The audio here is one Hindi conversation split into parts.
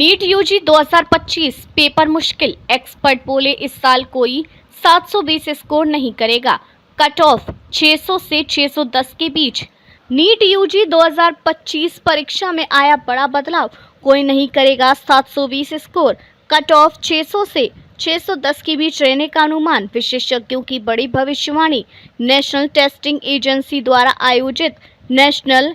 नीट यूजी 2025 पेपर मुश्किल, एक्सपर्ट बोले इस साल कोई 720 स्कोर नहीं करेगा। कट ऑफ 600 से 610 के बीच। नीट यूजी 2025 परीक्षा में आया बड़ा बदलाव, कोई नहीं करेगा 720 स्कोर। कट ऑफ 600 से 610 के बीच रहने का अनुमान, विशेषज्ञों की बड़ी भविष्यवाणी। नेशनल टेस्टिंग एजेंसी द्वारा आयोजित national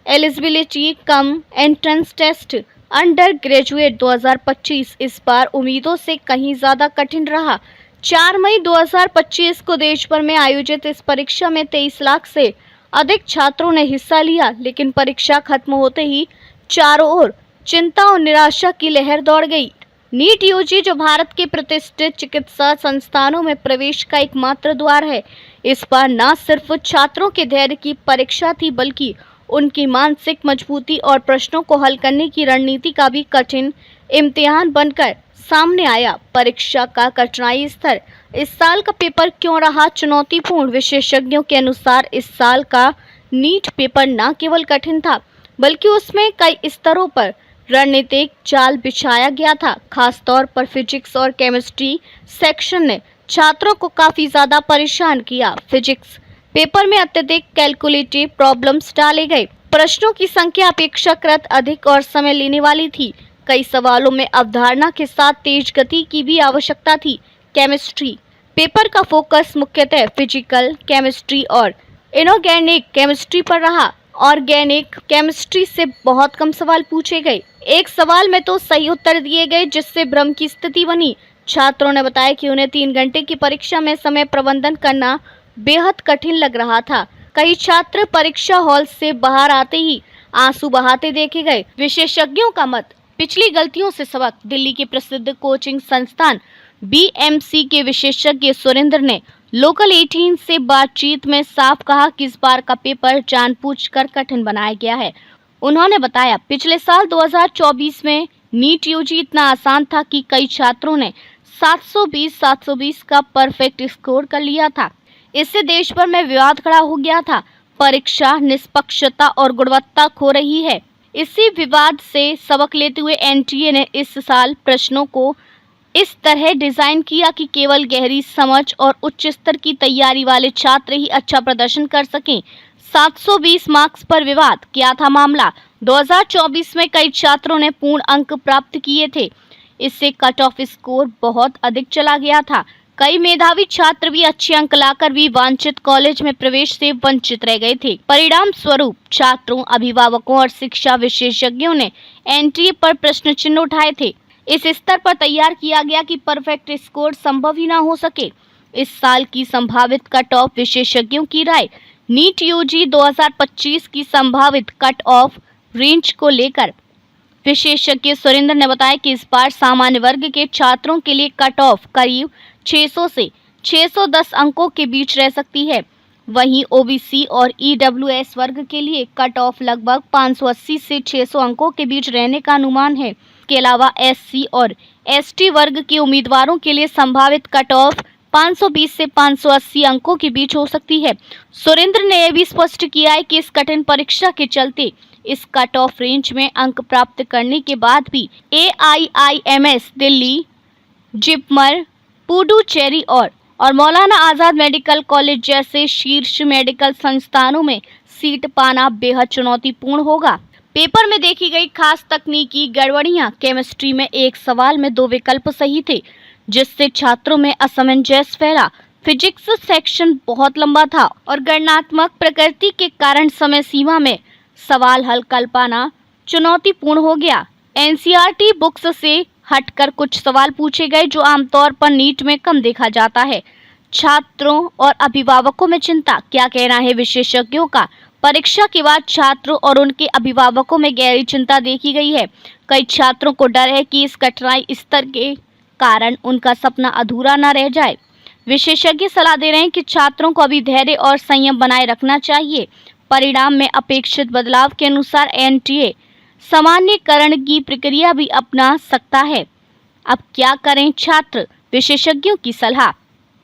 eligibility cum entrance test undergraduate 2025 इस बार उम्मीदों से कहीं ज्यादा कठिन रहा। 4 मई 2025 को देश भर में आयोजित इस परीक्षा में 23 लाख से अधिक छात्रों ने हिस्सा लिया, लेकिन परीक्षा खत्म होते ही चारों ओर चिंता और निराशा की लहर दौड़ गई। नीट यूजी, जो भारत के प्रतिष्ठित चिकित्सा संस्थानों में प्रवेश का एकमात्र द्वार है, इस बार न सिर्फ छात्रों के धैर्य की परीक्षा थी, बल्कि उनकी मानसिक मजबूती और प्रश्नों को हल करने की रणनीति का भी कठिन इम्तिहान बनकर सामने आया। परीक्षा का कठिनाई स्तर, इस साल का पेपर क्यों रहा चुनौतीपूर्ण? विशेषज्ञों के अनुसार इस साल का नीट पेपर न केवल कठिन था, बल्कि उसमें कई स्तरों पर रणनीतिक जाल बिछाया गया था। खासतौर पर फिजिक्स और केमिस्ट्री सेक्शन ने छात्रों को काफी ज्यादा परेशान किया। फिजिक्स पेपर में अत्यधिक कैलकुलेटिव प्रॉब्लम्स डाले गए, प्रश्नों की संख्या अपेक्षाकृत अधिक और समय लेने वाली थी। कई सवालों में अवधारणा के साथ तेज गति की भी आवश्यकता थी। केमिस्ट्री पेपर का फोकस मुख्यतः फिजिकल केमिस्ट्री और इनऑर्गेनिक केमिस्ट्री पर रहा। ऑर्गेनिक केमिस्ट्री से बहुत कम सवाल पूछे गए, एक सवाल में तो सही उत्तर दिए गए, जिससे भ्रम की स्थिति बनी। छात्रों ने बताया कि उन्हें 3 घंटे की परीक्षा में समय प्रबंधन करना बेहद कठिन लग रहा था। कई छात्र परीक्षा हॉल से बाहर आते ही आंसू बहाते देखे गए। विशेषज्ञों का मत, पिछली गलतियों से सबक। दिल्ली के प्रसिद्ध कोचिंग संस्थान बीएमसी के विशेषज्ञ सुरेंद्र ने लोकल 18 से बातचीत में साफ कहा कि इस बार का पेपर जानबूझकर कठिन बनाया गया है। उन्होंने बताया, पिछले साल 2024 में नीट यूजी इतना आसान था कि कई छात्रों ने 720 का परफेक्ट स्कोर कर लिया था। इससे देश भर में विवाद खड़ा हो गया था। परीक्षा निष्पक्षता और गुणवत्ता खो रही है। इसी विवाद से सबक लेते हुए एनटीए ने इस साल प्रश्नों को इस तरह डिजाइन किया कि केवल गहरी समझ और उच्च स्तर की तैयारी वाले छात्र ही अच्छा प्रदर्शन कर सकें। 720 मार्क्स पर विवाद, क्या था मामला? 2024 में कई छात्रों ने पूर्ण अंक प्राप्त किए थे। इससे कट ऑफ स्कोर बहुत अधिक चला गया था। कई मेधावी छात्र भी अच्छे अंक लाकर भी वांछित कॉलेज में प्रवेश से वंचित रह गए थे। परिणाम स्वरूप छात्रों, अभिभावकों और शिक्षा विशेषज्ञों ने एनटीए पर प्रश्न चिन्ह उठाए थे। इस स्तर पर तैयार किया गया कि परफेक्ट स्कोर संभव ही ना हो सके। इस साल की संभावित कट ऑफ, विशेषज्ञों की राय। नीट यूजी 2025 की संभावित कट ऑफ रेंज को लेकर विशेषज्ञ सुरेंद्र ने बताया कि इस बार सामान्य वर्ग के छात्रों के लिए कट ऑफ करीब 600 से 610 अंकों के बीच रह सकती है। वहीं ओबीसी और ईडब्ल्यूएस वर्ग के लिए कट ऑफ लगभग 580 से 600 अंकों के बीच रहने का अनुमान है। इसके अलावा एससी और एसटी वर्ग के उम्मीदवारों के लिए संभावित कट ऑफ 520 से 580 अंकों के बीच हो सकती है। सुरेंद्र ने यह भी स्पष्ट किया है कि इस कठिन परीक्षा के चलते इस कट ऑफ रेंज में अंक प्राप्त करने के बाद भी AIIMS दिल्ली, जिपमर, पुडुचेरी और मौलाना आजाद मेडिकल कॉलेज जैसे शीर्ष मेडिकल संस्थानों में सीट पाना बेहद चुनौतीपूर्ण होगा। पेपर में देखी गई खास तकनीकी गड़बड़ियां, केमिस्ट्री में एक सवाल में 2 विकल्प सही थे, जिससे छात्रों में असमंजस फैला। फिजिक्स सेक्शन बहुत लंबा था और गणनात्मक प्रकृति के कारण समय सीमा में सवाल हल कर पाना चुनौतीपूर्ण हो गया। एनसीईआरटी बुक्स से हटकर कुछ सवाल पूछे गए, जो आमतौर पर नीट में कम देखा जाता है। छात्रों और अभिभावकों में चिंता, क्या कहना है विशेषज्ञों का? परीक्षा के बाद छात्रों और उनके अभिभावकों में गहरी चिंता देखी गई है। कई छात्रों को डर है कि इस कठिनाई स्तर के कारण उनका सपना अधूरा न रह जाए। विशेषज्ञ सलाह दे रहे हैं कि छात्रों को अभी धैर्य और संयम बनाए रखना चाहिए। परिणाम में अपेक्षित बदलाव के अनुसार एनटीए सामान्यकरण की प्रक्रिया भी अपना सकता है। अब क्या करें छात्र? विशेषज्ञों की सलाह,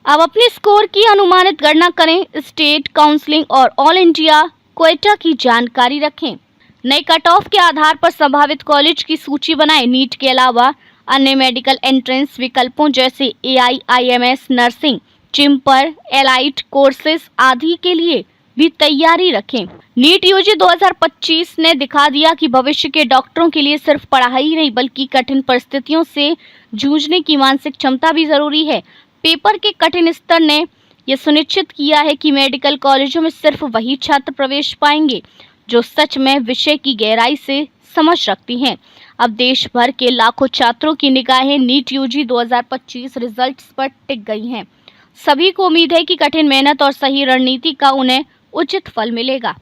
अब अपने स्कोर की अनुमानित गणना करें। स्टेट काउंसलिंग और ऑल इंडिया क्वेटा की जानकारी रखें। नए कट ऑफ के आधार पर संभावित कॉलेज की सूची बनाएं। नीट के अलावा अन्य मेडिकल एंट्रेंस विकल्पों जैसे AIIMS, नर्सिंग, चिम्पर, एलाइट कोर्सेज आदि के लिए भी तैयारी रखें। नीट यूजी 2025 ने दिखा दिया कि भविष्य के डॉक्टरों के लिए सिर्फ पढ़ाई ही नहीं बल्कि कठिन परिस्थितियों से जूझने की मानसिक क्षमता भी जरूरी है। पेपर के कठिन स्तर ने यह सुनिश्चित किया है कि मेडिकल कॉलेजों में सिर्फ वही छात्र प्रवेश पाएंगे जो सच में विषय की गहराई से समझ रखती हैं। अब देश भर के लाखों छात्रों की निगाहें नीट यूजी 2025 रिजल्ट्स पर टिक गई हैं। सभी को उम्मीद है कि कठिन मेहनत और सही रणनीति का उन्हें उचित फल मिलेगा।